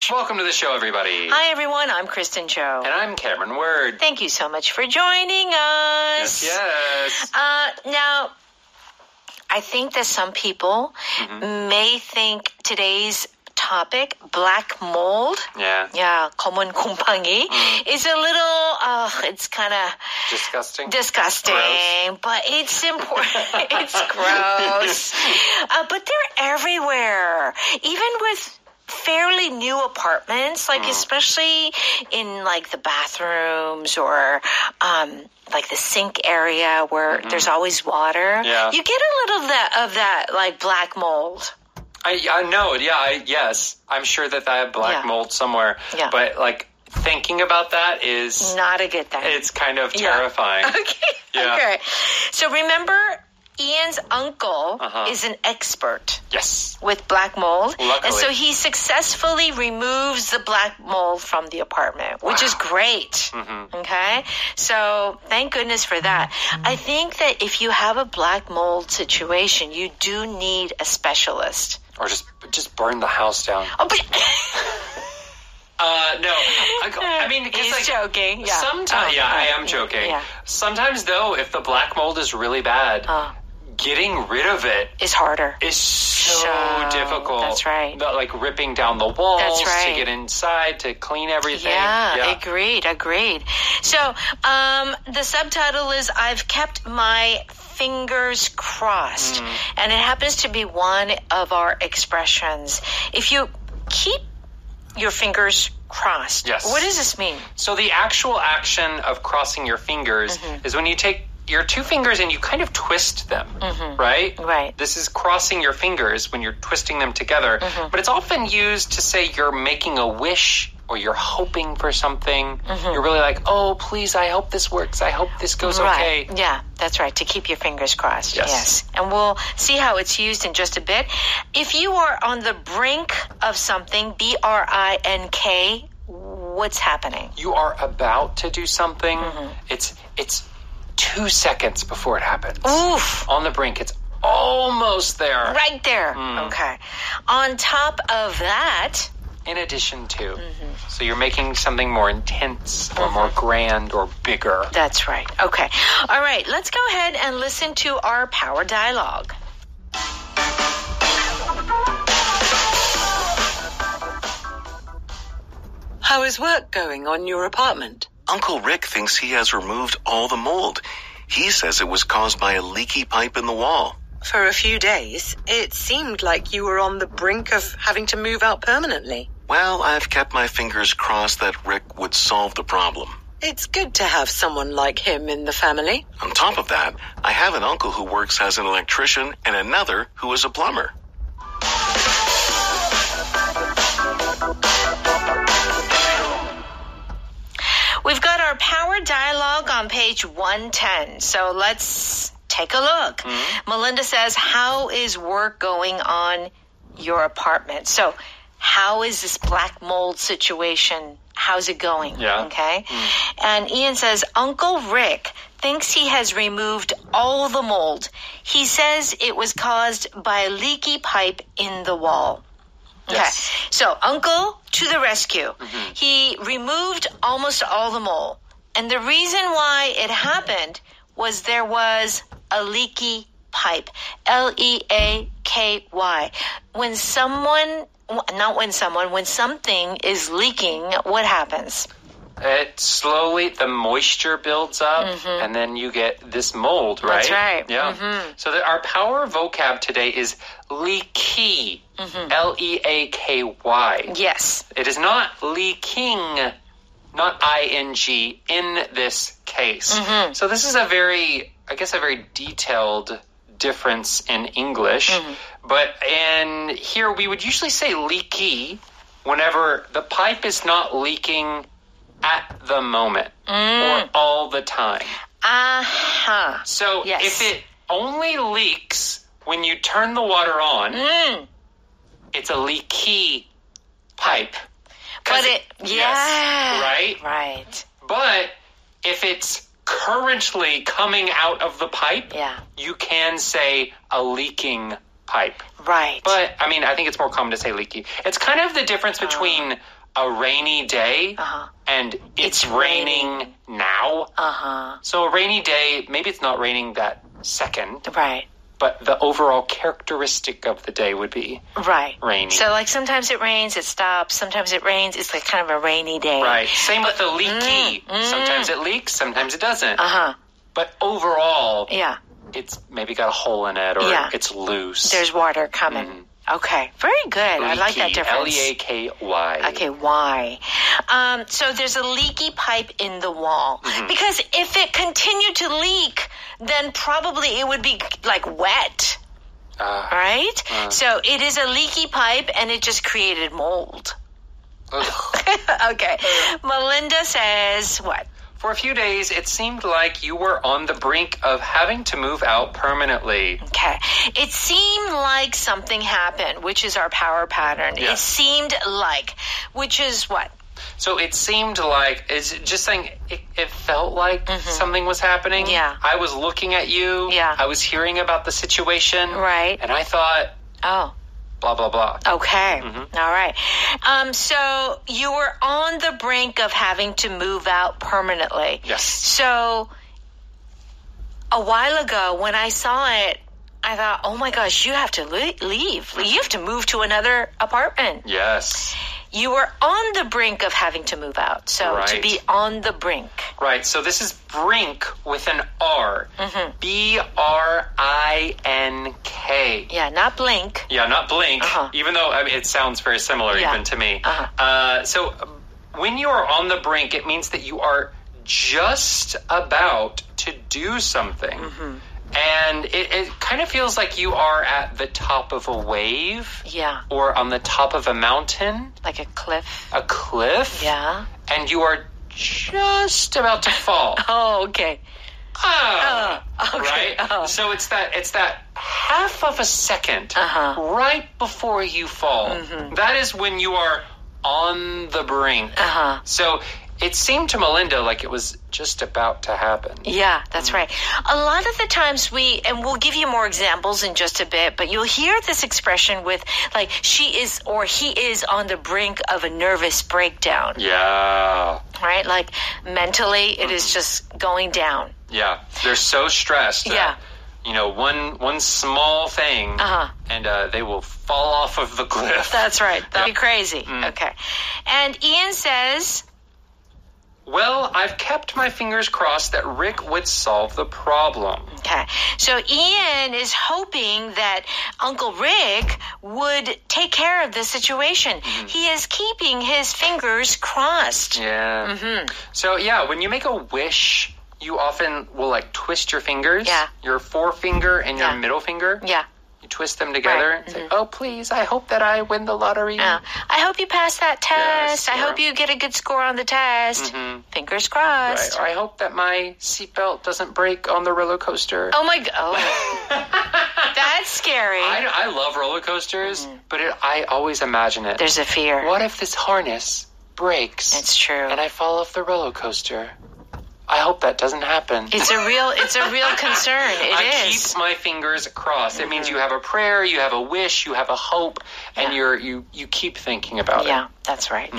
English. Welcome to the show, everybody. Hi, everyone. I'm Kristen Cho. And I'm Cameron Word. Thank you so much for joining us. Yes. Now, I think that some people may think today's topic, black mold. Yeah. 검은 곰팡이, is a little, it's kind of Disgusting. Disgusting, but it's important. It's gross. But they're everywhere. Even with fairly new apartments, like especially in like the bathrooms or like the sink area where there's always water. Yeah. You get a little of that like black mold. I know. Yeah. Yes. I'm sure that I have black mold somewhere. Yeah. But like thinking about that is not a good thing. It's kind of terrifying. Okay. Yeah. Okay. So remember, Ian's uncle is an expert. Yes. With black mold. Luckily. And so he successfully removes the black mold from the apartment, which is great. Okay? So thank goodness for that. I think that if you have a black mold situation, you do need a specialist. Or just burn the house down. Oh, but... No. I mean, because he's joking. Yeah. Sometimes, I am joking. Yeah. Sometimes, though, if the black mold is really bad, getting rid of it is harder. Is so difficult. That's right. Like ripping down the walls to get inside, to clean everything. Yeah. Agreed. So, the subtitle is I've kept my fingers crossed. And it happens to be one of our expressions. If you keep your fingers crossed. Yes. What does this mean? So the actual action of crossing your fingers is when you take your two fingers and you kind of twist them, right? Right. This is crossing your fingers when you're twisting them together. But it's often used to say you're making a wish or you're hoping for something. You're really like, oh, please, I hope this works. I hope this goes okay. Yeah, that's right. To keep your fingers crossed. Yes. And we'll see how it's used in just a bit. If you are on the brink of something, B-R-I-N-K, what's happening? You are about to do something. It's 2 seconds before it happens. Oof. On the brink. It's almost there. Right there. Okay. On top of that... In addition to. So you're making something more intense or more grand or bigger. That's right. Okay. All right. Let's go ahead and listen to our power dialogue. How is work going on your apartment? Uncle Rick thinks he has removed all the mold. He says it was caused by a leaky pipe in the wall. For a few days, it seemed like you were on the brink of having to move out permanently. Well, I've kept my fingers crossed that Rick would solve the problem. It's good to have someone like him in the family. On top of that, I have an uncle who works as an electrician and another who is a plumber. We've got our power dialogue on page 110. So let's take a look. Melinda says, how is work going on your apartment? So how is this black mold situation? How's it going? Yeah. Okay. And Ian says, Uncle Rick thinks he has removed all the mold. He says it was caused by a leaky pipe in the wall. Okay. Yes. So Uncle to the rescue. He removed almost all the mold. And the reason why it happened was there was a leaky pipe. L-E-A-K-Y. When something is leaking, what happens? It slowly, the moisture builds up, and then you get this mold, right? That's right. Yeah. So our power vocab today is leaky. L-E-A-K-Y. Yes. It is not leaking, not I-N-G in this case. So this is a very detailed difference in English. But in here, we would usually say leaky whenever the pipe is not leaking at the moment or all the time. So if it only leaks when you turn the water on, it's a leaky pipe. But Yes, right? Right. But if it's currently coming out of the pipe, Yeah. you can say a leaking pipe. Right. But, I mean, I think it's more common to say leaky. It's kind of the difference between a rainy day and it's raining now. So a rainy day, maybe it's not raining that second. Right. But the overall characteristic of the day would be rainy. So, like, sometimes it rains, it stops. Sometimes it rains, it's like kind of a rainy day. Right. Same with the leaky. Sometimes it leaks, sometimes it doesn't. But overall, it's maybe got a hole in it or it's loose. There's water coming. Okay, very good. Leaky, I like that difference. L-E-A-K-Y. Okay, why? So there's a leaky pipe in the wall. Because if it continued to leak, then probably it would be like wet. Right? So it is a leaky pipe and it just created mold. Okay. Melinda says what? For a few days, it seemed like you were on the brink of having to move out permanently. Okay. It seemed like something happened, which is our power pattern. Yeah. It seemed like, which is what? So it seemed like, it's just saying it felt like something was happening. Yeah. I was looking at you. Yeah. I was hearing about the situation. Right. And I thought, blah, blah, blah. Okay. All right. So you were on the brink of having to move out permanently. Yes. So a while ago when I saw it, I thought, oh my gosh, you have to leave. You have to move to another apartment. Yes. You were on the brink of having to move out. So to be on the brink. Right. So this is brink with an R. B-R-I-N-K. Yeah, not blink. Yeah, not blink, even though I mean, it sounds very similar even to me. So when you are on the brink, it means that you are just about to do something. And it kind of feels like you are at the top of a wave. Yeah. Or on the top of a mountain. Like a cliff. A cliff. Yeah. And you are just about to fall. Oh, okay. Okay. Right? So it's that half of a second right before you fall. That is when you are on the brink. So it seemed to Melinda like it was just about to happen. Yeah, that's right. A lot of the times and we'll give you more examples in just a bit, but you'll hear this expression with like she is or he is on the brink of a nervous breakdown. Yeah. Right? Like mentally it is just going down. Yeah. They're so stressed that, you know, one small thing and they will fall off of the cliff. That's right. That'll be crazy. Okay. And Ian says, well, I've kept my fingers crossed that Rick would solve the problem. Okay. So Ian is hoping that Uncle Rick would take care of the situation. He is keeping his fingers crossed. Yeah. So, yeah, when you make a wish, you often will, like, twist your fingers. Yeah. Your forefinger and your middle finger. Yeah. You twist them together and say, oh, please, I hope that I win the lottery. I hope you pass that test. Yes, I hope you get a good score on the test. Fingers crossed. Right. Or I hope that my seatbelt doesn't break on the roller coaster. Oh, my God. That's scary. I love roller coasters, but I always imagine it. There's a fear. What if this harness breaks? It's true. And I fall off the roller coaster? I hope that doesn't happen. It's a real concern. I keep my fingers crossed. It means you have a prayer, you have a wish, you have a hope, and you keep thinking about it. Yeah, that's right.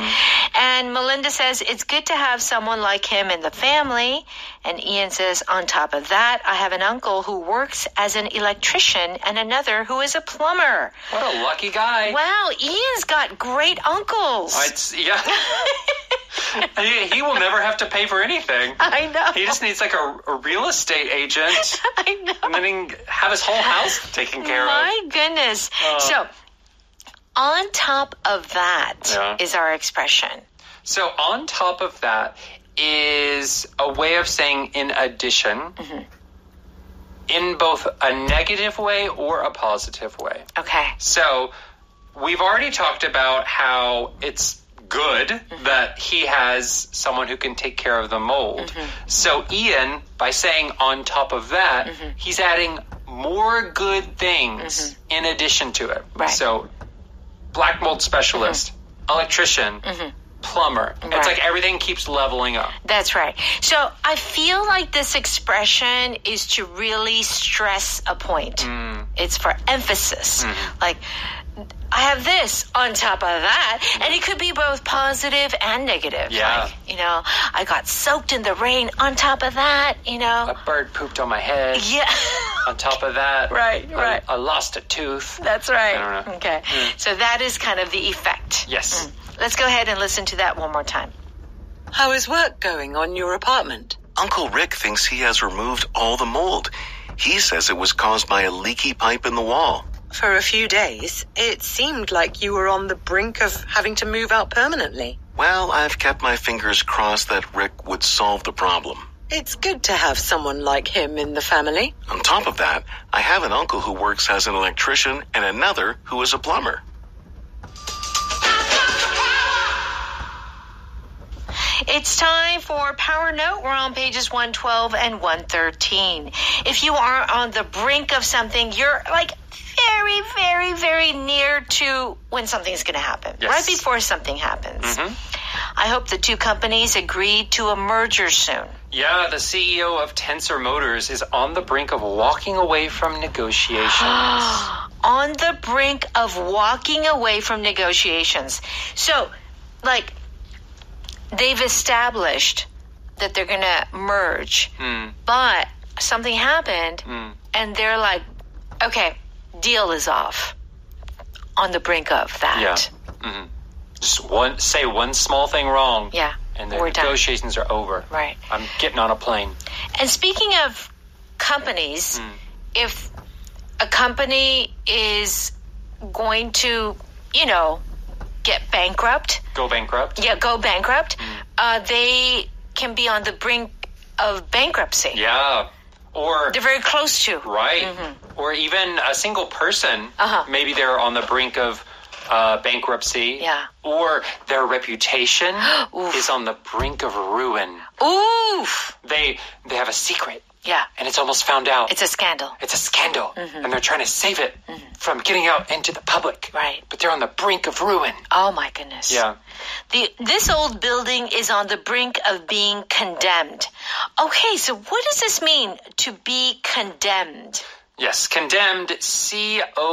And Melinda says, it's good to have someone like him in the family. And Ian says, on top of that, I have an uncle who works as an electrician and another who is a plumber. What a lucky guy. Wow, Ian's got great uncles. He will never have to pay for anything. I know. He just needs like a real estate agent. I know. And then he can have his whole house taken care of. My goodness. So, on top of that is our expression. So, on top of that is a way of saying in addition, in both a negative way or a positive way. Okay. So, we've already talked about how it's good that he has someone who can take care of the mold. So Ian, by saying on top of that, he's adding more good things in addition to it. Right. So black mold specialist, electrician, plumber. Right. It's like everything keeps leveling up. That's right. So I feel like this expression is to really stress a point. It's for emphasis. Like, I have this on top of that. And it could be both positive and negative. Yeah. Like, I got soaked in the rain on top of that, A bird pooped on my head. Yeah. On top of that. Right. I lost a tooth. That's right. I don't know. Okay. So that is kind of the effect. Yes. Let's go ahead and listen to that one more time. How is work going on your apartment? Uncle Rick thinks he has removed all the mold. He says it was caused by a leaky pipe in the wall. For a few days, it seemed like you were on the brink of having to move out permanently. Well, I've kept my fingers crossed that Rick would solve the problem. It's good to have someone like him in the family. On top of that, I have an uncle who works as an electrician and another who is a plumber. It's time for Power Note. We're on pages 112 and 113. If you are on the brink of something, you're like very, very, very near to when something's going to happen. Yes. Right before something happens. I hope the two companies agreed to a merger soon. Yeah, the CEO of Tensor Motors is on the brink of walking away from negotiations. On the brink of walking away from negotiations. So, like, they've established that they're going to merge, but something happened, and they're like, okay, deal is off. On the brink of that. Yeah. Just say one small thing wrong. Yeah. And the We're done. negotiations are over. Right. I'm getting on a plane. And speaking of companies, if a company is going to, get bankrupt. Go bankrupt? Yeah, go bankrupt. They can be on the brink of bankruptcy. Yeah. Or They're very close to. right. Or even a single person. Maybe they're on the brink of bankruptcy. Yeah. Or their reputation is on the brink of ruin. Oof. They have a secret. Yeah. And it's almost found out. It's a scandal. It's a scandal. And they're trying to save it from getting out into the public. Right. But they're on the brink of ruin. Oh, my goodness. Yeah. This old building is on the brink of being condemned. Okay, so what does this mean, to be condemned? Yes, condemned, C-O-N-D-E-M-N-E-D.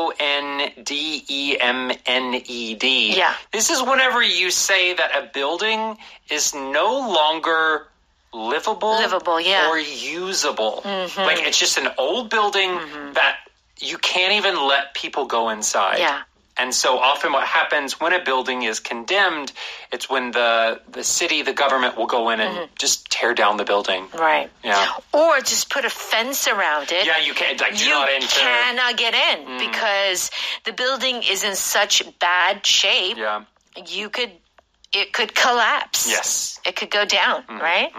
Yeah. This is whenever you say that a building is no longer livable, yeah. or usable. Like, it's just an old building that you can't even let people go inside. Yeah. And so often what happens when a building is condemned, it's when the city, the government will go in and just tear down the building. Right. Yeah. Or just put a fence around it. Yeah, you can't, like, You cannot get in because the building is in such bad shape. Yeah. It could collapse. Yes. It could go down, right?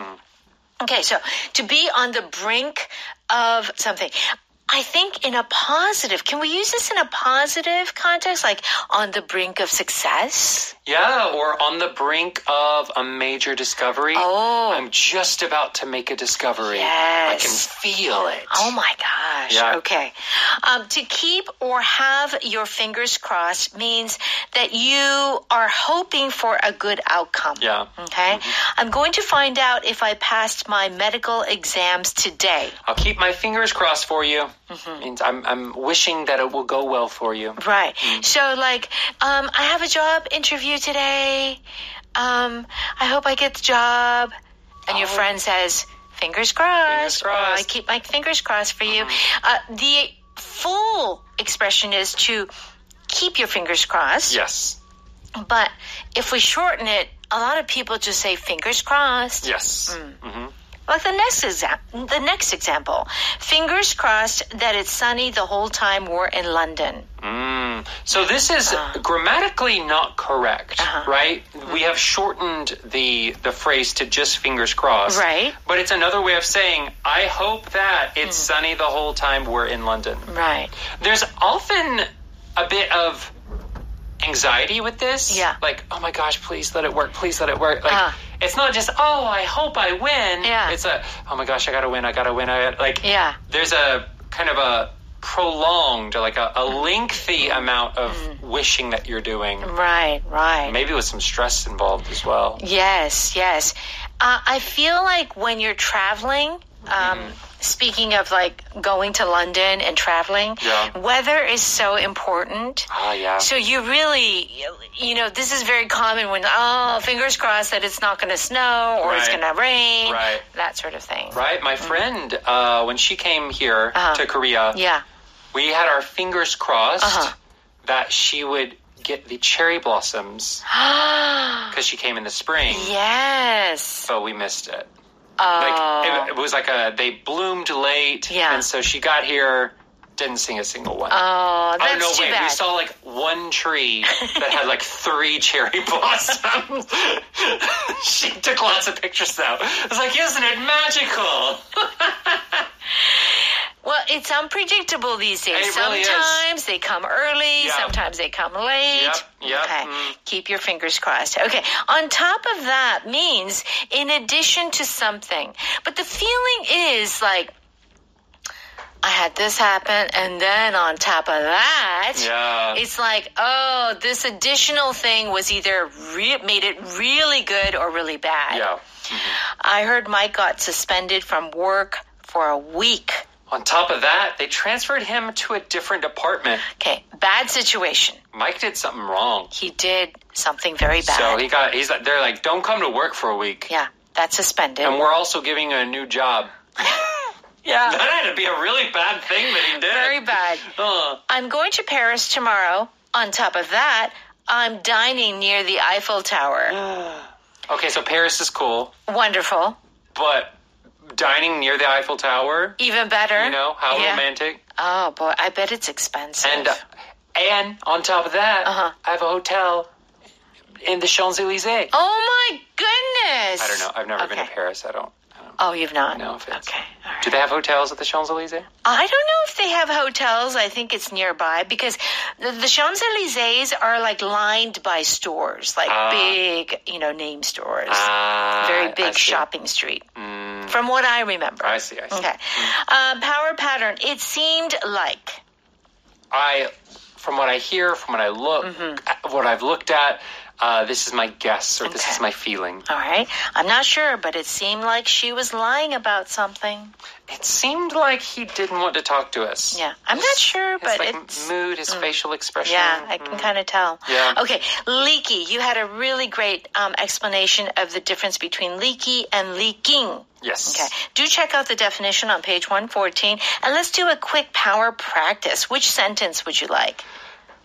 Okay, so to be on the brink of something. I think in a positive, can we use this in a positive context, like on the brink of success? Yeah, or on the brink of a major discovery. Oh. I'm just about to make a discovery. Yes. I can feel it. Oh my gosh. Yeah. Okay. To keep or have your fingers crossed means that you are hoping for a good outcome. Yeah. Okay. I'm going to find out if I passed my medical exams today. I'll keep my fingers crossed for you. Means I'm wishing that it will go well for you. Right. So, like, I have a job interview today. I hope I get the job. And your friend says, fingers crossed. Fingers crossed. I keep my fingers crossed for you. The full expression is to keep your fingers crossed. Yes. But if we shorten it, a lot of people just say fingers crossed. Yes. Like the next example. Fingers crossed that it's sunny the whole time we're in London. So this is grammatically not correct, right? We have shortened the phrase to just fingers crossed. Right. But it's another way of saying, I hope that it's sunny the whole time we're in London. Right. There's often a bit of anxiety with this. Yeah. Like, oh my gosh, please let it work. Please let it work. Like, it's not just, oh, I hope I win. Yeah. It's a, oh my gosh, I gotta win. Yeah. There's a kind of a prolonged, like a lengthy amount of wishing that you're doing. Right. Maybe with some stress involved as well. Yes. I feel like when you're traveling, speaking of like going to London and traveling, weather is so important. Oh, yeah. So you really, this is very common when, fingers crossed that it's not going to snow or it's going to rain. Right. That sort of thing. Right. My friend, when she came here to Korea, we had our fingers crossed that she would get the cherry blossoms because she came in the spring. Yes. But we missed it. Oh. It was like they bloomed late. Yeah. And so she got here, didn't sing a single one. Oh, that's too bad. We saw like one tree that had like 3 cherry blossoms. She took lots of pictures though. I was like, isn't it magical? Well, it's unpredictable these days. It really is. Sometimes they come early, sometimes they come late. Yep. Okay, keep your fingers crossed. Okay, on top of that means in addition to something. But the feeling is like, I had this happen, and then on top of that, it's like, this additional thing was either made it really good or really bad. Yeah. I heard Mike got suspended from work for a week. On top of that, they transferred him to a different department. Okay, bad situation. Mike did something wrong. He did something very bad. So they're like, don't come to work for a week. Yeah, that's suspended. And we're also giving him a new job. Yeah. That had to be a really bad thing that he did. Very bad. I'm going to Paris tomorrow. On top of that, I'm dining near the Eiffel Tower. Okay, so Paris is cool. Wonderful. But dining near the Eiffel Tower? Even better. How romantic. Oh, boy, I bet it's expensive. And on top of that, I have a hotel in the Champs-Elysees. Oh, my goodness. I don't know. I've never been to Paris. I don't. Oh, you've not? No offense. Okay. All right. Do they have hotels at the Champs-Elysees? I don't know if they have hotels. I think it's nearby because the Champs-Elysees are like lined by stores, like big, name stores. Very big shopping street. From what I remember. I see. Okay. Power pattern. It seemed like. From what I hear, from what I look, what I've looked at, this is my guess or this is my feeling. All right. I'm not sure, but it seemed like she was lying about something. It seemed like he didn't want to talk to us. Yeah. I'm not sure, but it's mood, his facial expression. Yeah, I can kind of tell. Yeah. Okay. Leaky. You had a really great explanation of the difference between leaky and leaking. Yes. Okay. Do check out the definition on page 114. And let's do a quick power practice. Which sentence would you like?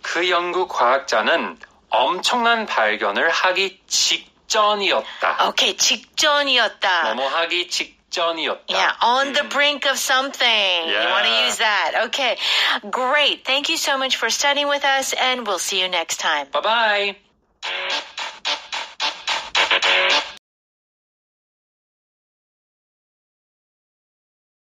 그 연구 과학자는 엄청난 발견을 하기 직전이었다. Okay, 직전이었다. 뭐뭐 하기 직전이었다. Yeah, on the brink of something. Yeah. You want to use that. Okay, great. Thank you so much for studying with us, and we'll see you next time. Bye-bye.